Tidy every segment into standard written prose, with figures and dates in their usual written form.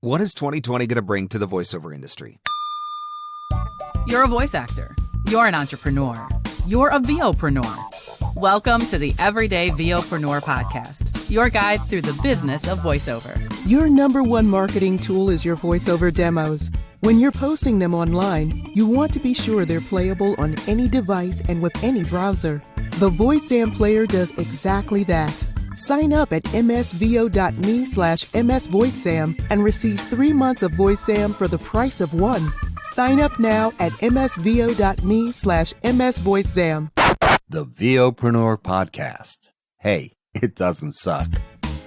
What is 2020 going to bring to the voiceover industry? You're a voice actor. You're an entrepreneur. You're a VOPRENEUR. Welcome to the Everyday VOPRENEUR podcast, your guide through the business of voiceover. Your number one marketing tool is your voiceover demos. When you're posting them online, you want to be sure they're playable on any device and with any browser. The VoiceZam player does exactly that. Sign up at msvo.me/msvoicezam and receive 3 months of VoiceZam for the price of one. Sign up now at msvo.me/msvoicezam. The VOPRENEUR podcast. Hey, it doesn't suck.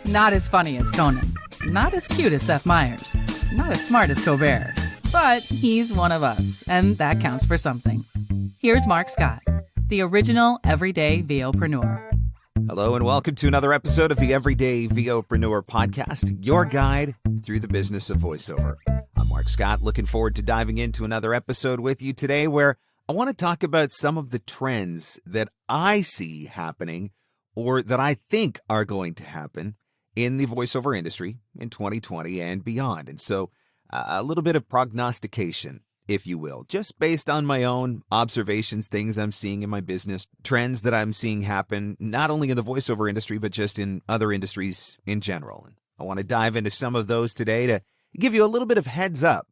Not as funny as Conan. Not as cute as Seth Meyers. Not as smart as Colbert. But he's one of us, and that counts for something. Here's Mark Scott, the original Everyday VOPRENEUR. Hello and welcome to another episode of the Everyday VOPRENEUR podcast, your guide through the business of voiceover. I'm Mark Scott, looking forward to diving into another episode with you today where I want to talk about some of the trends that I see happening or that I think are going to happen in the voiceover industry in 2020 and beyond. And so a little bit of prognostication, if you will, just based on my own observations, things I'm seeing in my business, trends that I'm seeing happen, not only in the voiceover industry, but just in other industries in general. And I want to dive into some of those today to give you a little bit of heads up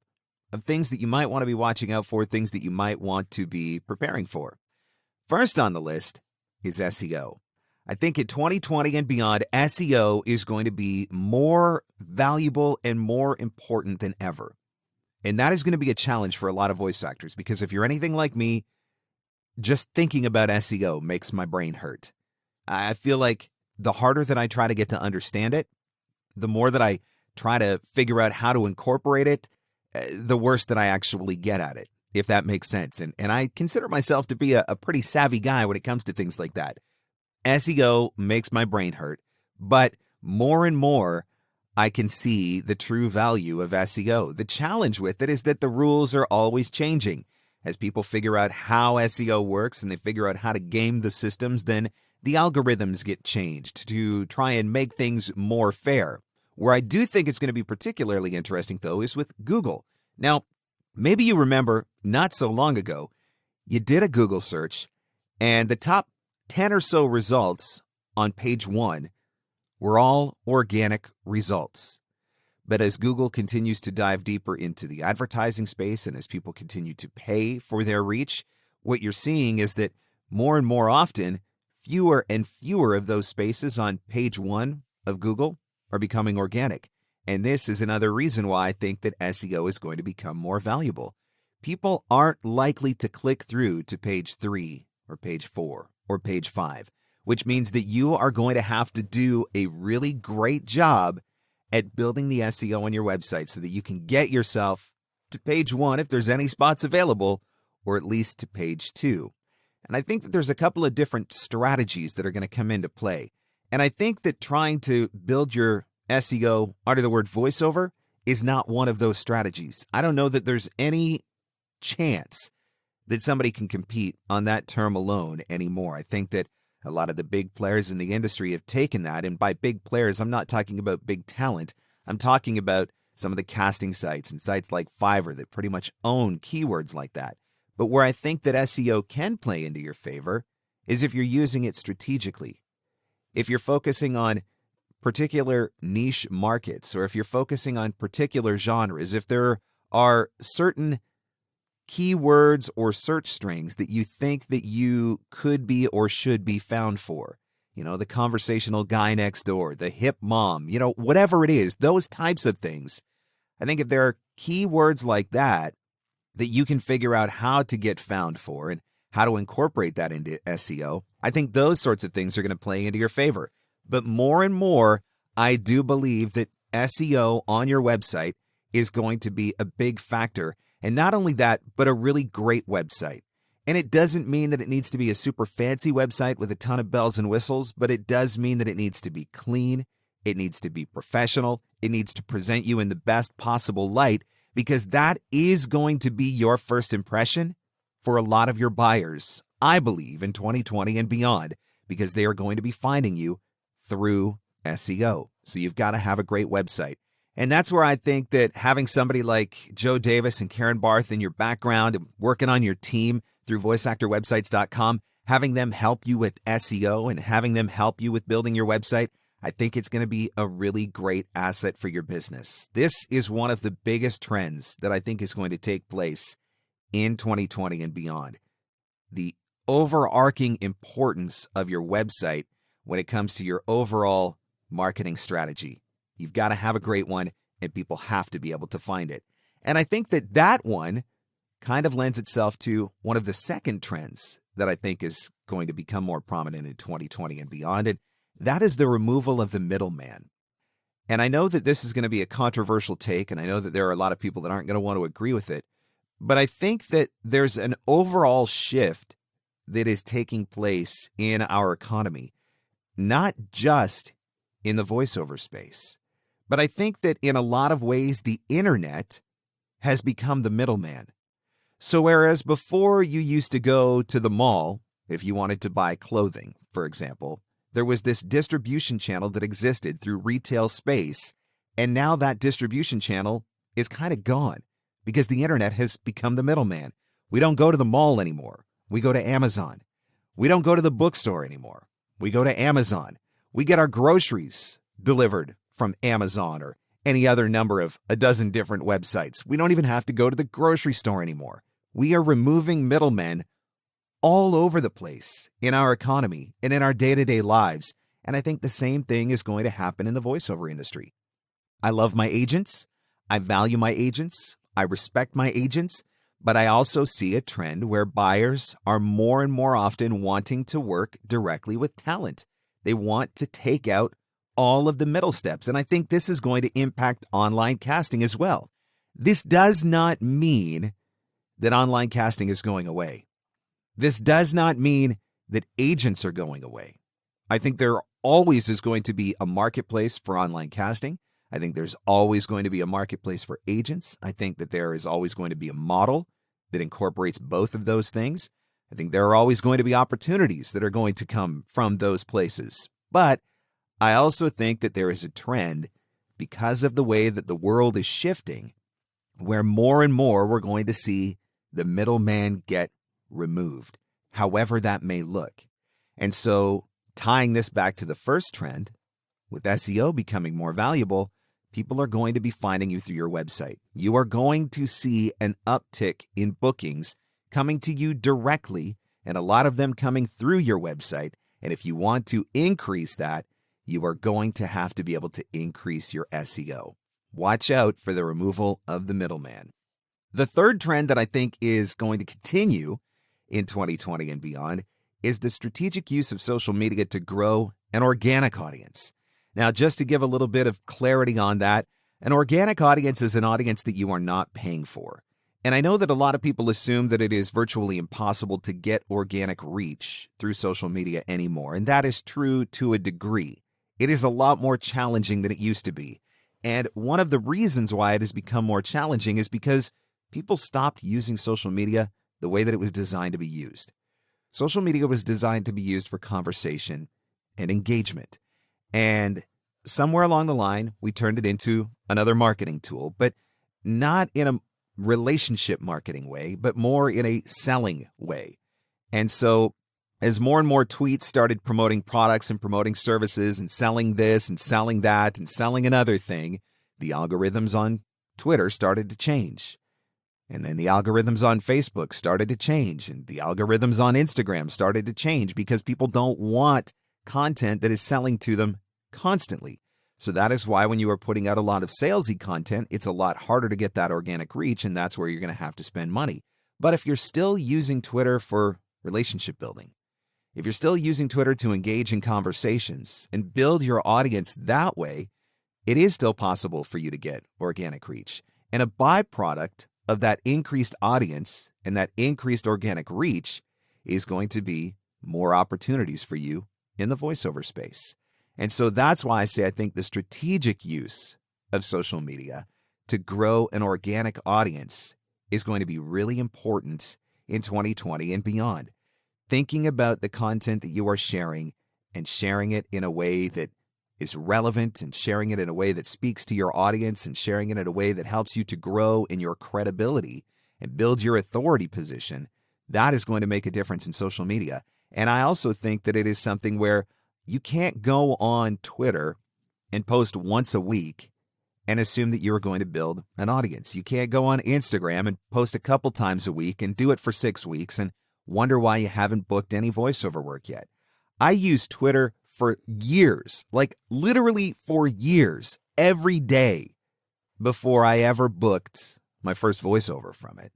of things that you might want to be watching out for, things that you might want to be preparing for. First on the list is SEO. I think in 2020 and beyond, SEO is going to be more valuable and more important than ever. And that is going to be a challenge for a lot of voice actors because if you're anything like me, just thinking about SEO makes my brain hurt. I feel like the harder that I try to get to understand it, the more that I try to figure out how to incorporate it, the worse that I actually get at it, if that makes sense. And I consider myself to be a pretty savvy guy when it comes to things like that. SEO makes my brain hurt, but more and more, I can see the true value of SEO. The challenge with it is that the rules are always changing. As people figure out how SEO works and they figure out how to game the systems, then the algorithms get changed to try and make things more fair. Where I do think it's going to be particularly interesting, though, is with Google. Now, maybe you remember not so long ago, you did a Google search and the top 10 or so results on page 1 were all organic results. But as Google continues to dive deeper into the advertising space and as people continue to pay for their reach, what you're seeing is that more and more often, fewer and fewer of those spaces on page 1 of Google are becoming organic. And this is another reason why I think that SEO is going to become more valuable. People aren't likely to click through to page 3 or page 4 or page 5. Which means that you are going to have to do a really great job at building the SEO on your website so that you can get yourself to page 1 if there's any spots available, or at least to page 2. And I think that there's a couple of different strategies that are going to come into play. And I think that trying to build your SEO under the word voiceover is not one of those strategies. I don't know that there's any chance that somebody can compete on that term alone anymore. I think that a lot of the big players in the industry have taken that. And by big players, I'm not talking about big talent. I'm talking about some of the casting sites and sites like Fiverr that pretty much own keywords like that. But where I think that SEO can play into your favor is if you're using it strategically. If you're focusing on particular niche markets, or if you're focusing on particular genres, if there are certain keywords or search strings that you think that you could be or should be found for. You know, the conversational guy next door, the hip mom, whatever it is, those types of things. I think if there are keywords like that you can figure out how to get found for and how to incorporate that into SEO, I think those sorts of things are going to play into your favor. But more and more, I do believe that SEO on your website is going to be a big factor. And not only that, but a really great website. And it doesn't mean that it needs to be a super fancy website with a ton of bells and whistles, but it does mean that it needs to be clean, it needs to be professional, it needs to present you in the best possible light, because that is going to be your first impression for a lot of your buyers, I believe, in 2020 and beyond, because they are going to be finding you through SEO. So you've got to have a great website. And that's where I think that having somebody like Joe Davis and Karen Barth in your background and working on your team through voiceactorwebsites.com, having them help you with SEO and having them help you with building your website, I think it's going to be a really great asset for your business. This is one of the biggest trends that I think is going to take place in 2020 and beyond. The overarching importance of your website when it comes to your overall marketing strategy. You've got to have a great one, and people have to be able to find it. And I think that that one kind of lends itself to one of the second trends that I think is going to become more prominent in 2020 and beyond, and that is the removal of the middleman. And I know that this is going to be a controversial take, and I know that there are a lot of people that aren't going to want to agree with it, but I think that there's an overall shift that is taking place in our economy, not just in the voiceover space. But I think that in a lot of ways, the internet has become the middleman. So whereas before you used to go to the mall, if you wanted to buy clothing, for example, there was this distribution channel that existed through retail space. And now that distribution channel is kind of gone because the internet has become the middleman. We don't go to the mall anymore. We go to Amazon. We don't go to the bookstore anymore. We go to Amazon. We get our groceries delivered from Amazon or any other number of a dozen different websites. We don't even have to go to the grocery store anymore. We are removing middlemen all over the place in our economy and in our day-to-day lives. And I think the same thing is going to happen in the voiceover industry. I love my agents. I value my agents. I respect my agents. But I also see a trend where buyers are more and more often wanting to work directly with talent. They want to take out all of the middle steps. And I think this is going to impact online casting as well. This does not mean that online casting is going away. This does not mean that agents are going away. I think there always is going to be a marketplace for online casting. I think there's always going to be a marketplace for agents. I think that there is always going to be a model that incorporates both of those things. I think there are always going to be opportunities that are going to come from those places. But I also think that there is a trend because of the way that the world is shifting where more and more we're going to see the middleman get removed, however that may look. And so tying this back to the first trend, with SEO becoming more valuable, people are going to be finding you through your website. You are going to see an uptick in bookings coming to you directly, and a lot of them coming through your website. And if you want to increase that, you are going to have to be able to increase your SEO. Watch out for the removal of the middleman. The third trend that I think is going to continue in 2020 and beyond is the strategic use of social media to grow an organic audience. Now, just to give a little bit of clarity on that, an organic audience is an audience that you are not paying for. And I know that a lot of people assume that it is virtually impossible to get organic reach through social media anymore, and that is true to a degree. It is a lot more challenging than it used to be. And one of the reasons why it has become more challenging is because people stopped using social media the way that it was designed to be used. Social media was designed to be used for conversation and engagement. And somewhere along the line, we turned it into another marketing tool, but not in a relationship marketing way, but more in a selling way. And so as more and more tweets started promoting products and promoting services and selling this and selling that and selling another thing, the algorithms on Twitter started to change. And then the algorithms on Facebook started to change, and the algorithms on Instagram started to change because people don't want content that is selling to them constantly. So that is why when you are putting out a lot of salesy content, it's a lot harder to get that organic reach, and that's where you're going to have to spend money. But if you're still using Twitter for relationship building, if you're still using Twitter to engage in conversations and build your audience that way, it is still possible for you to get organic reach. And a byproduct of that increased audience and that increased organic reach is going to be more opportunities for you in the voiceover space. And so that's why I say I think the strategic use of social media to grow an organic audience is going to be really important in 2020 and beyond. Thinking about the content that you are sharing and sharing it in a way that is relevant and sharing it in a way that speaks to your audience and sharing it in a way that helps you to grow in your credibility and build your authority position, that is going to make a difference in social media. And I also think that it is something where you can't go on Twitter and post once a week and assume that you're going to build an audience. You can't go on Instagram and post a couple times a week and do it for 6 weeks and wonder why you haven't booked any voiceover work yet. I used Twitter for years, like literally for years, every day before I ever booked my first voiceover from it.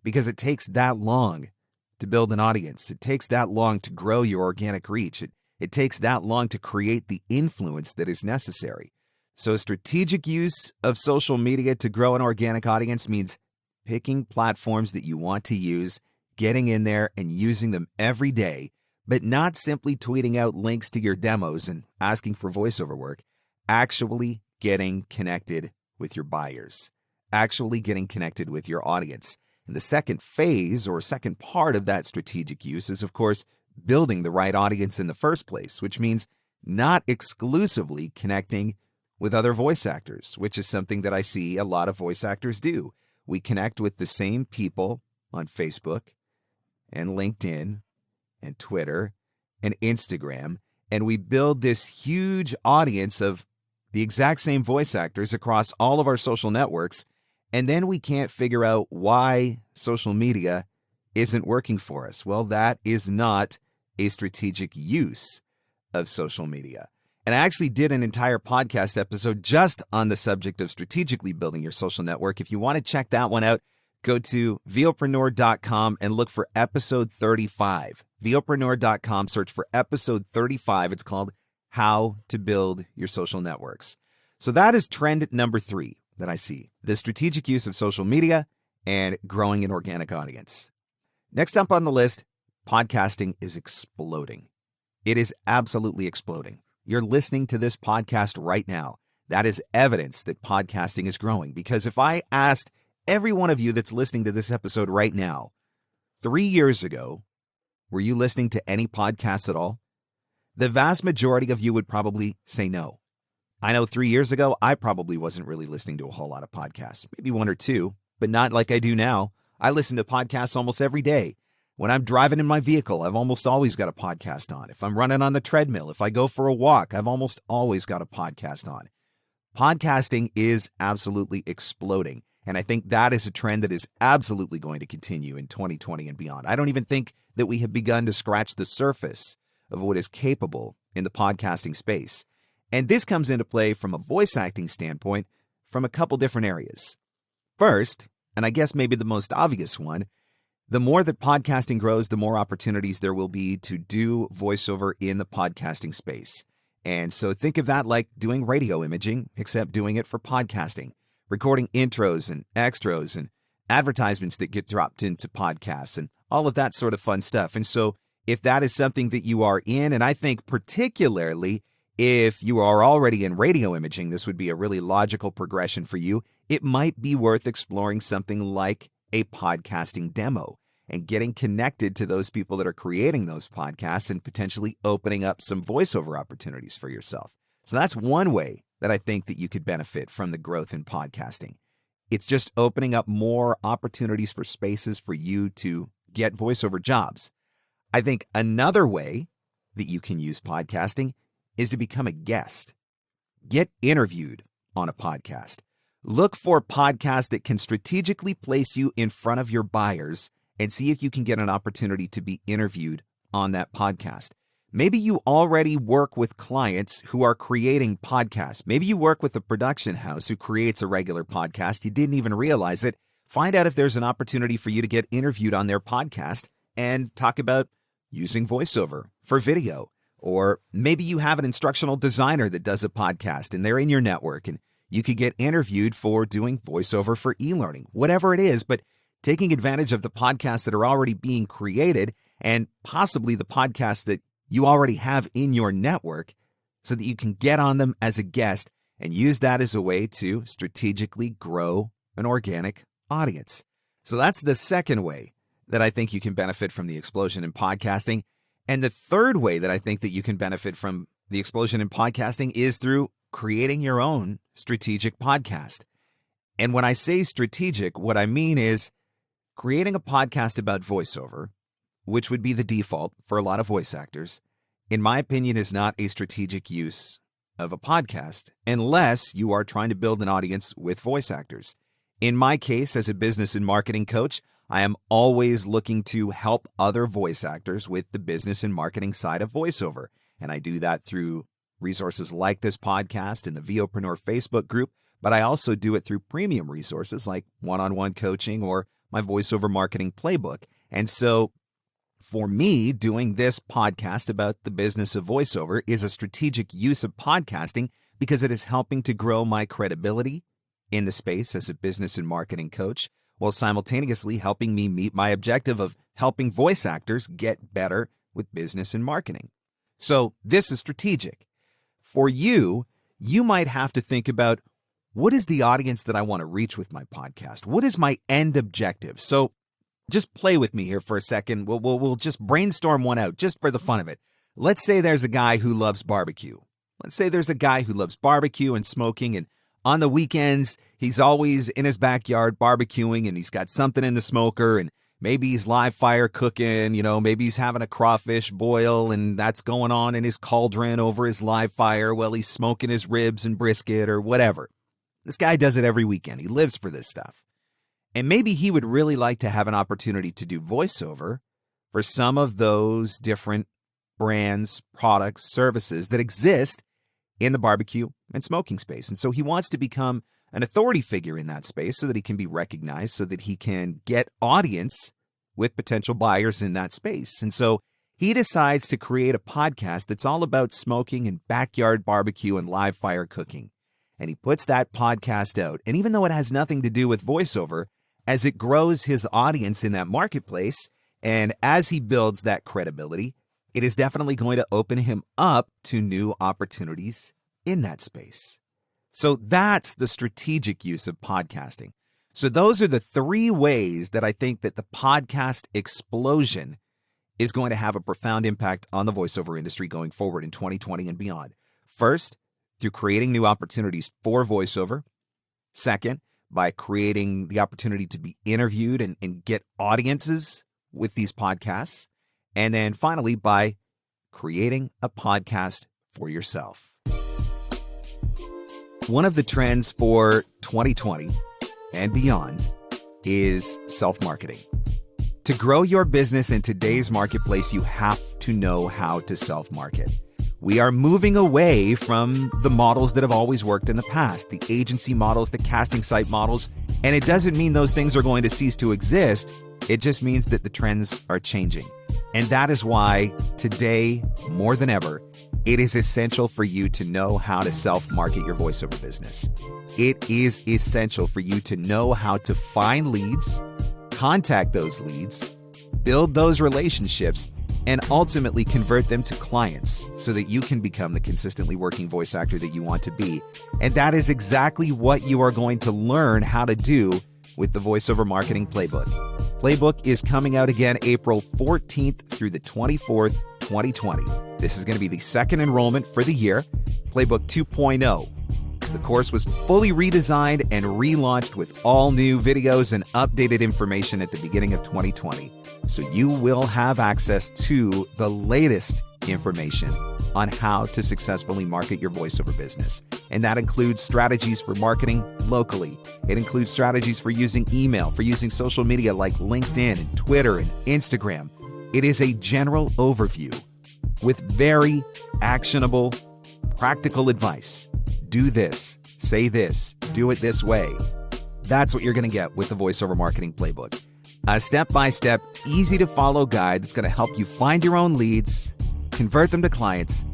Because it takes that long to build an audience. It takes that long to grow your organic reach. It takes that long to create the influence that is necessary. So strategic use of social media to grow an organic audience means picking platforms that you want to use, getting in there and using them every day, but not simply tweeting out links to your demos and asking for voiceover work, actually getting connected with your buyers, actually getting connected with your audience. And the second phase or second part of that strategic use is, of course, building the right audience in the first place, which means not exclusively connecting with other voice actors, which is something that I see a lot of voice actors do. We connect with the same people on Facebook and LinkedIn and Twitter and Instagram, and we build this huge audience of the exact same voice actors across all of our social networks, and then we can't figure out why social media isn't working for us. Well, that is not a strategic use of social media. And I actually did an entire podcast episode just on the subject of strategically building your social network. If you want to check that one out, go to VOPRENEUR.com and look for episode 35. VOPRENEUR.com, search for episode 35. It's called How to Build Your Social Networks. So that is trend number 3 that I see, the strategic use of social media and growing an organic audience. Next up on the list, podcasting is exploding. It is absolutely exploding. You're listening to this podcast right now. That is evidence that podcasting is growing, because if I asked every one of you that's listening to this episode right now, 3 years ago, were you listening to any podcasts at all? The vast majority of you would probably say no. I know 3 years ago, I probably wasn't really listening to a whole lot of podcasts, maybe 1 or 2, but not like I do now. I listen to podcasts almost every day. When I'm driving in my vehicle, I've almost always got a podcast on. If I'm running on the treadmill, if I go for a walk, I've almost always got a podcast on. Podcasting is absolutely exploding. And I think that is a trend that is absolutely going to continue in 2020 and beyond. I don't even think that we have begun to scratch the surface of what is capable in the podcasting space. And this comes into play from a voice acting standpoint from a couple different areas. First, and I guess maybe the most obvious one, the more that podcasting grows, the more opportunities there will be to do voiceover in the podcasting space. And so think of that like doing radio imaging, except doing it for podcasting, recording intros and extras and advertisements that get dropped into podcasts and all of that sort of fun stuff. And so if that is something that you are in, and I think particularly if you are already in radio imaging, this would be a really logical progression for you. It might be worth exploring something like a podcasting demo and getting connected to those people that are creating those podcasts and potentially opening up some voiceover opportunities for yourself. So that's one way that I think that you could benefit from the growth in podcasting. It's just opening up more opportunities for spaces for you to get voiceover jobs. I think another way that you can use podcasting is to become a guest. Get interviewed on a podcast. Look for podcasts that can strategically place you in front of your buyers and see if you can get an opportunity to be interviewed on that podcast. Maybe you already work with clients who are creating podcasts. Maybe you work with a production house who creates a regular podcast. You didn't even realize it. Find out if there's an opportunity for you to get interviewed on their podcast and talk about using voiceover for video. Or maybe you have an instructional designer that does a podcast and they're in your network and you could get interviewed for doing voiceover for e-learning, whatever it is, but taking advantage of the podcasts that are already being created and possibly the podcasts that you already have in your network so that you can get on them as a guest and use that as a way to strategically grow an organic audience. So that's the second way that I think you can benefit from the explosion in podcasting. And the third way that I think that you can benefit from the explosion in podcasting is through creating your own strategic podcast. And when I say strategic, what I mean is creating a podcast about voiceover, which would be the default for a lot of voice actors, in my opinion, is not a strategic use of a podcast unless you are trying to build an audience with voice actors. In my case, as a business and marketing coach, I am always looking to help other voice actors with the business and marketing side of voiceover. And I do that through resources like this podcast and the VOPRENEUR Facebook group, but I also do it through premium resources like one-on-one coaching or my voiceover marketing playbook. And so for me, doing this podcast about the business of voiceover is a strategic use of podcasting because it is helping to grow my credibility in the space as a business and marketing coach, while simultaneously helping me meet my objective of helping voice actors get better with business and marketing. So this is strategic. For you, you might have to think about, what is the audience that I want to reach with my podcast? What is my end objective? So just play with me here for a second. We'll just brainstorm one out just for the fun of it. Let's say there's a guy who loves barbecue. Let's say there's a guy who loves barbecue and smoking, and on the weekends, he's always in his backyard barbecuing, and he's got something in the smoker, and maybe he's live fire cooking, maybe he's having a crawfish boil, and that's going on in his cauldron over his live fire while he's smoking his ribs and brisket or whatever. This guy does it every weekend. He lives for this stuff. And maybe he would really like to have an opportunity to do voiceover for some of those different brands, products, services that exist in the barbecue and smoking space. And so he wants to become an authority figure in that space so that he can be recognized, so that he can get audience with potential buyers in that space. And so he decides to create a podcast that's all about smoking and backyard barbecue and live fire cooking. And he puts that podcast out. And even though it has nothing to do with voiceover, as it grows his audience in that marketplace, and as he builds that credibility, it is definitely going to open him up to new opportunities in that space. So that's the strategic use of podcasting. So those are the three ways that I think that the podcast explosion is going to have a profound impact on the voiceover industry going forward in 2020 and beyond. First, through creating new opportunities for voiceover. Second, by creating the opportunity to be interviewed and get audiences with these podcasts. And then finally, by creating a podcast for yourself. One of the trends for 2020 and beyond is self-marketing. To grow your business in today's marketplace, you have to know how to self-market. We are moving away from the models that have always worked in the past, the agency models, the casting site models, and it doesn't mean those things are going to cease to exist. It just means that the trends are changing. And that is why today, more than ever, it is essential for you to know how to self-market your voiceover business. It is essential for you to know how to find leads, contact those leads, build those relationships, and ultimately convert them to clients so that you can become the consistently working voice actor that you want to be. And that is exactly what you are going to learn how to do with the Voiceover Marketing Playbook. Playbook is coming out again April 14th through the 24th, 2020. This is going to be the second enrollment for the year, Playbook 2.0. The course was fully redesigned and relaunched with all new videos and updated information at the beginning of 2020. So you will have access to the latest information on how to successfully market your voiceover business. And that includes strategies for marketing locally. It includes strategies for using email, for using social media like LinkedIn and Twitter and Instagram. It is a general overview with very actionable, practical advice. Do this, say this, do it this way. That's what you're going to get with the Voiceover Marketing Playbook. A step-by-step, easy-to-follow guide that's going to help you find your own leads, convert them to clients,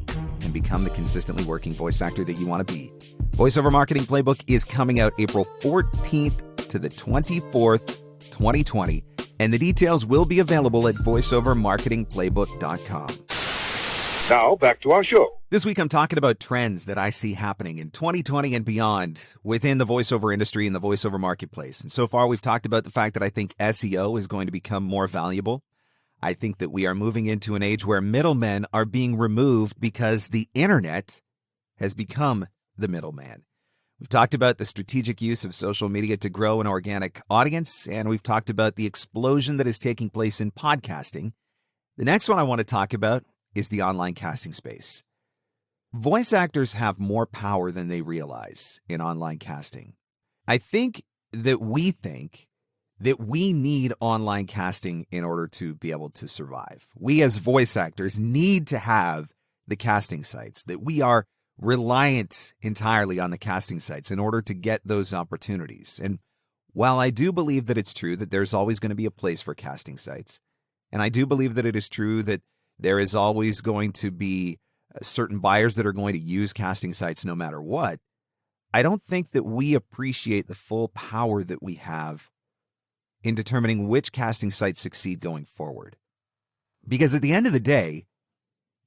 and become the consistently working voice actor that you want to be. Voiceover Marketing Playbook is coming out April 14th to the 24th, 2020, and the details will be available at voiceovermarketingplaybook.com. Now, back to our show. This week, I'm talking about trends that I see happening in 2020 and beyond within the voiceover industry and the voiceover marketplace. And so far, we've talked about the fact that I think SEO is going to become more valuable. I think that we are moving into an age where middlemen are being removed because the internet has become the middleman. We've talked about the strategic use of social media to grow an organic audience, and we've talked about the explosion that is taking place in podcasting. The next one I want to talk about is the online casting space. Voice actors have more power than they realize in online casting. I think that we need online casting in order to be able to survive. We as voice actors need to have the casting sites, that we are reliant entirely on the casting sites in order to get those opportunities. And while I do believe that it's true that there's always going to be a place for casting sites, and I do believe that it is true that there is always going to be certain buyers that are going to use casting sites no matter what, I don't think that we appreciate the full power that we have in determining which casting sites succeed going forward. Because at the end of the day,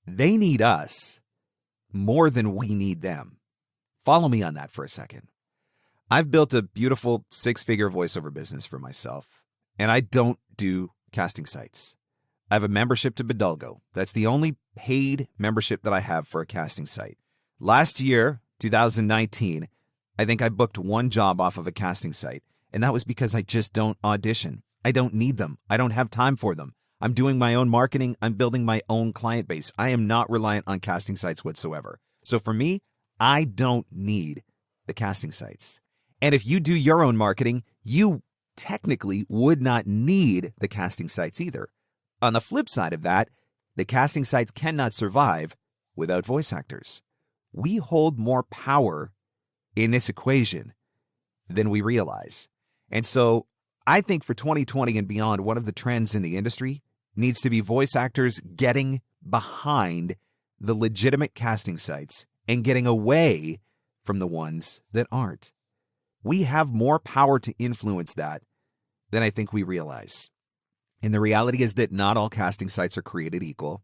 they need us more than we need them. Follow me on that for a second. I've built a beautiful 6-figure voiceover business for myself, and I don't do casting sites. I have a membership to Bidalgo. That's the only paid membership that I have for a casting site. Last year, 2019, I think I booked one job off of a casting site, and that was because I just don't audition. I don't need them. I don't have time for them. I'm doing my own marketing. I'm building my own client base. I am not reliant on casting sites whatsoever. So for me, I don't need the casting sites. And if you do your own marketing, you technically would not need the casting sites either. On the flip side of that, the casting sites cannot survive without voice actors. We hold more power in this equation than we realize. And so I think for 2020 and beyond, one of the trends in the industry needs to be voice actors getting behind the legitimate casting sites and getting away from the ones that aren't. We have more power to influence that than I think we realize. And the reality is that not all casting sites are created equal,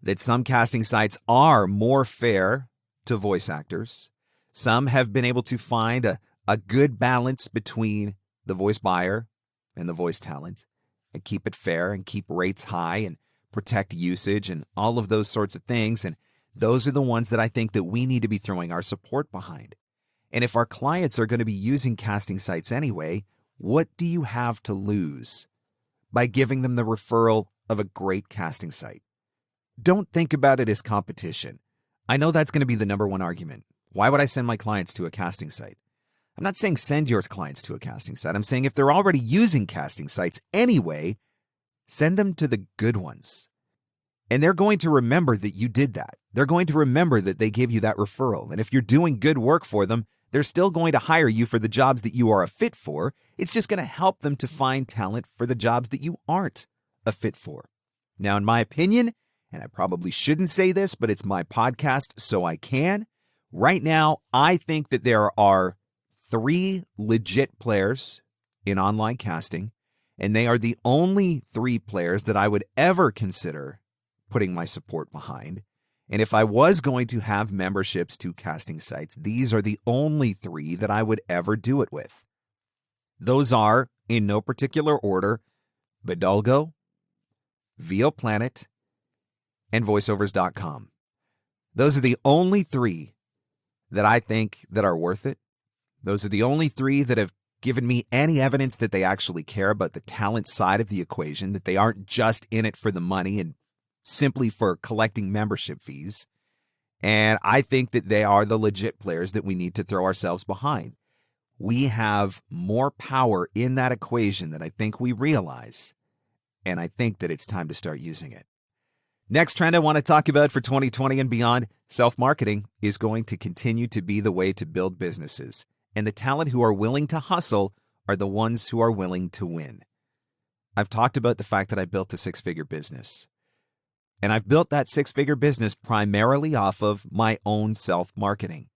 that some casting sites are more fair to voice actors. Some have been able to find a good balance between the voice buyer and the voice talent and keep it fair and keep rates high and protect usage and all of those sorts of things. And those are the ones that I think that we need to be throwing our support behind. And if our clients are going to be using casting sites anyway, what do you have to lose by giving them the referral of a great casting site? Don't think about it as competition. I know that's going to be the number one argument. Why would I send my clients to a casting site? I'm not saying send your clients to a casting site. I'm saying if they're already using casting sites anyway, send them to the good ones. And they're going to remember that you did that. They're going to remember that they gave you that referral. And if you're doing good work for them, they're still going to hire you for the jobs that you are a fit for. It's just going to help them to find talent for the jobs that you aren't a fit for. Now, in my opinion, and I probably shouldn't say this, but it's my podcast, so I can. Right now, I think that there are 3 legit players in online casting, and they are the only 3 players that I would ever consider putting my support behind. And if I was going to have memberships to casting sites, these are the only 3 that I would ever do it with. Those are, in no particular order, Bidalgo, VOPreneurs, and voiceovers.com. Those are the only 3 that I think that are worth it. Those are the only 3 that have given me any evidence that they actually care about the talent side of the equation, that they aren't just in it for the money and simply for collecting membership fees. And I think that they are the legit players that we need to throw ourselves behind. We have more power in that equation than I think we realize. And I think that it's time to start using it. Next trend I want to talk about for 2020 and beyond, self-marketing is going to continue to be the way to build businesses. And the talent who are willing to hustle are the ones who are willing to win. I've talked about the fact that I built a 6-figure business. And I've built that 6-figure business primarily off of my own self-marketing.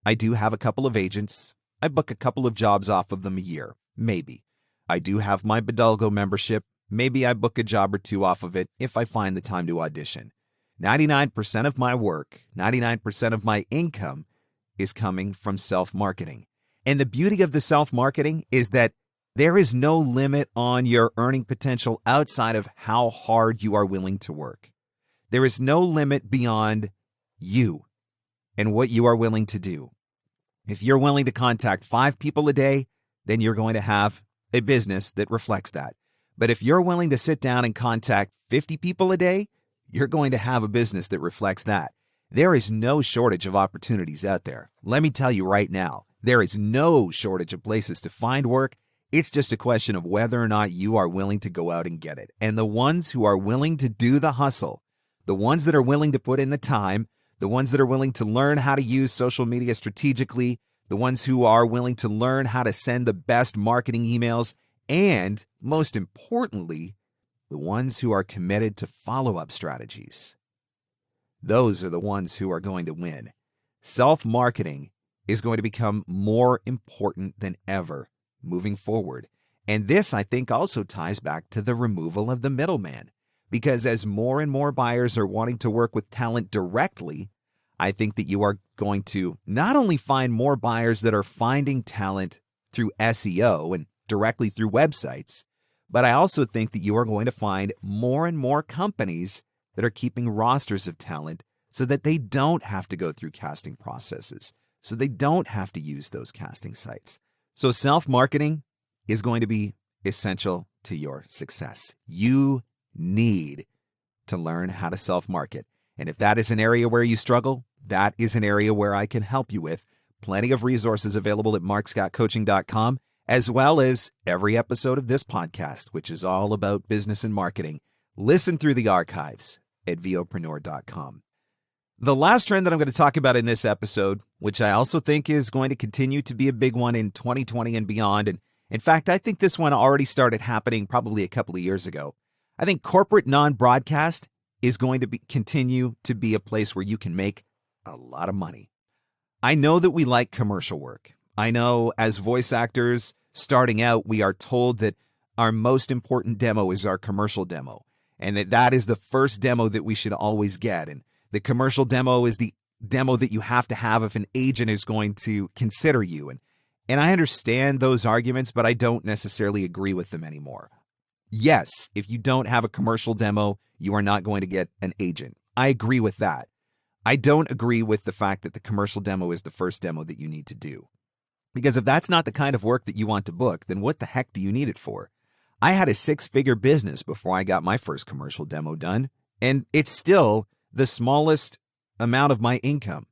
I do have a couple of agents. I book a couple of jobs off of them a year, maybe. I do have my Bidalgo membership. Maybe I book a job or 2 off of it if I find the time to audition. 99% of my work, 99% of my income is coming from self-marketing. And the beauty of the self-marketing is that There is no limit on your earning potential outside of how hard you are willing to work. There is no limit beyond you and what you are willing to do. If you're willing to contact 5 people a day, then you're going to have a business that reflects that. But if you're willing to sit down and contact 50 people a day, you're going to have a business that reflects that. There is no shortage of opportunities out there. Let me tell you right now, there is no shortage of places to find work. It's just a question of whether or not you are willing to go out and get it. And the ones who are willing to do the hustle, the ones that are willing to put in the time, the ones that are willing to learn how to use social media strategically, the ones who are willing to learn how to send the best marketing emails, and most importantly, the ones who are committed to follow-up strategies. Those are the ones who are going to win. Self-marketing is going to become more important than ever moving forward. And this, I think, also ties back to the removal of the middleman. Because as more and more buyers are wanting to work with talent directly, I think that you are going to not only find more buyers that are finding talent through SEO and directly through websites, but I also think that you are going to find more and more companies that are keeping rosters of talent so that they don't have to go through casting processes, so they don't have to use those casting sites. So self-marketing is going to be essential to your success. You need to learn how to self-market. And if that is an area where you struggle, that is an area where I can help you with. Plenty of resources available at markscottcoaching.com, as well as every episode of this podcast, which is all about business and marketing. Listen through the archives at VOPRENEUR.com. The last trend that I'm going to talk about in this episode, which I also think is going to continue to be a big one in 2020 and beyond, and in fact, I think this one already started happening probably a couple of years ago. I think corporate non-broadcast is going to continue to be a place where you can make a lot of money. I know that we like commercial work. I know as voice actors starting out, we are told that our most important demo is our commercial demo, and that is the first demo that we should always get. And the commercial demo is the demo that you have to have if an agent is going to consider you. And I understand those arguments, but I don't necessarily agree with them anymore. Yes, if you don't have a commercial demo, you are not going to get an agent. I agree with that. I don't agree with the fact that the commercial demo is the first demo that you need to do. Because if that's not the kind of work that you want to book, then what the heck do you need it for? I had a 6-figure business before I got my first commercial demo done, and it's still the smallest amount of my income,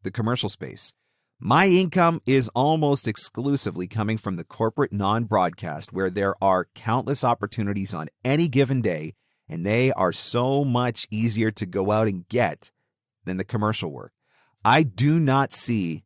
the commercial space. My income is almost exclusively coming from the corporate non-broadcast, where there are countless opportunities on any given day, and they are so much easier to go out and get than the commercial work. I do not see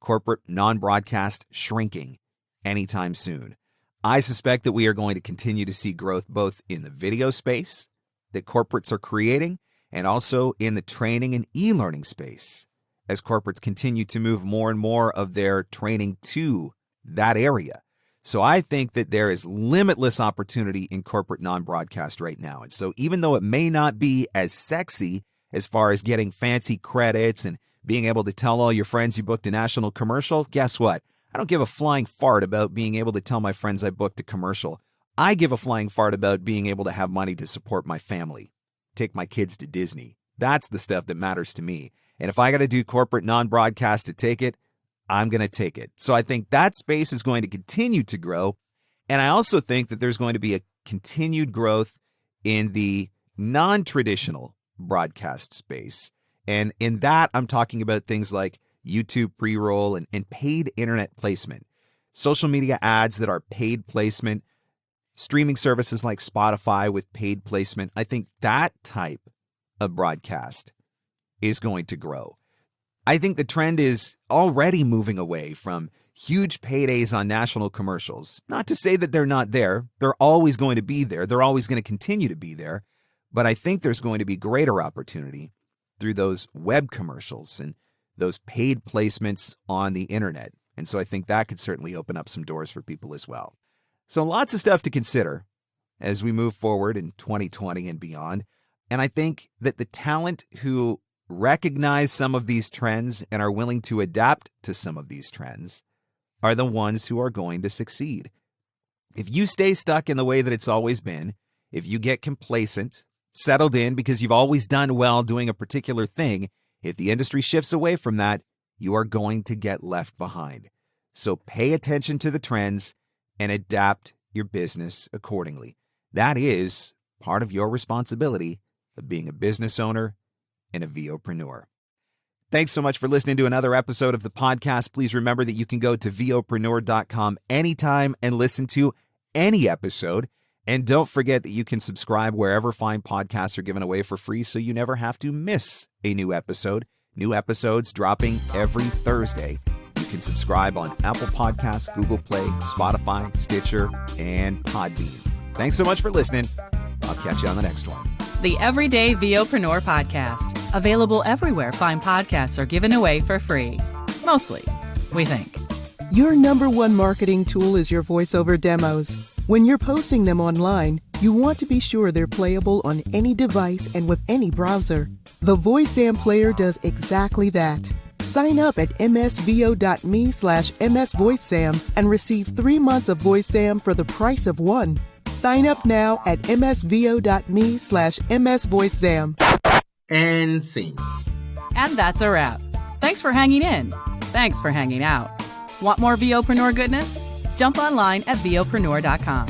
corporate non-broadcast shrinking anytime soon. I suspect that we are going to continue to see growth both in the video space that corporates are creating and also in the training and e-learning space as corporates continue to move more and more of their training to that area. So I think that there is limitless opportunity in corporate non-broadcast right now. And so even though it may not be as sexy as far as getting fancy credits and being able to tell all your friends you booked a national commercial, guess what? I don't give a flying fart about being able to tell my friends I booked a commercial. I give a flying fart about being able to have money to support my family, take my kids to Disney. That's the stuff that matters to me. And if I got to do corporate non-broadcast to take it, I'm going to take it. So I think that space is going to continue to grow. And I also think that there's going to be a continued growth in the non-traditional broadcast space. And in that, I'm talking about things like YouTube pre-roll and paid internet placement, social media ads that are paid placement, streaming services like Spotify with paid placement. I think that type of broadcast is going to grow. I think the trend is already moving away from huge paydays on national commercials. Not to say that they're not there. They're always going to be there. They're always going to continue to be there. But I think there's going to be greater opportunity through those web commercials and those paid placements on the internet. And so I think that could certainly open up some doors for people as well. So lots of stuff to consider as we move forward in 2020 and beyond. And I think that the talent who recognize some of these trends and are willing to adapt to some of these trends are the ones who are going to succeed. If you stay stuck in the way that it's always been, if you get complacent, settled in because you've always done well doing a particular thing, if the industry shifts away from that, you are going to get left behind. So pay attention to the trends and adapt your business accordingly. That is part of your responsibility of being a business owner and a VOpreneur. Thanks so much for listening to another episode of the podcast. Please remember that you can go to VOPRENEUR.com anytime and listen to any episode. And don't forget that you can subscribe wherever fine podcasts are given away for free so you never have to miss a new episode. New episodes dropping every Thursday. You can subscribe on Apple Podcasts, Google Play, Spotify, Stitcher, and Podbean. Thanks so much for listening. I'll catch you on the next one. The Everyday VOpreneur Podcast. Available everywhere fine podcasts are given away for free. Mostly, we think. Your number one marketing tool is your voiceover demos. When you're posting them online, you want to be sure they're playable on any device and with any browser. The VoiceZam player does exactly that. Sign up at msvo.me/msvoicezam and receive 3 months of VoiceZam for the price of 1. Sign up now at msvo.me/msvoicezam. And scene. And that's a wrap. Thanks for hanging in. Thanks for hanging out. Want more VOpreneur goodness? Jump online at VOpreneur.com.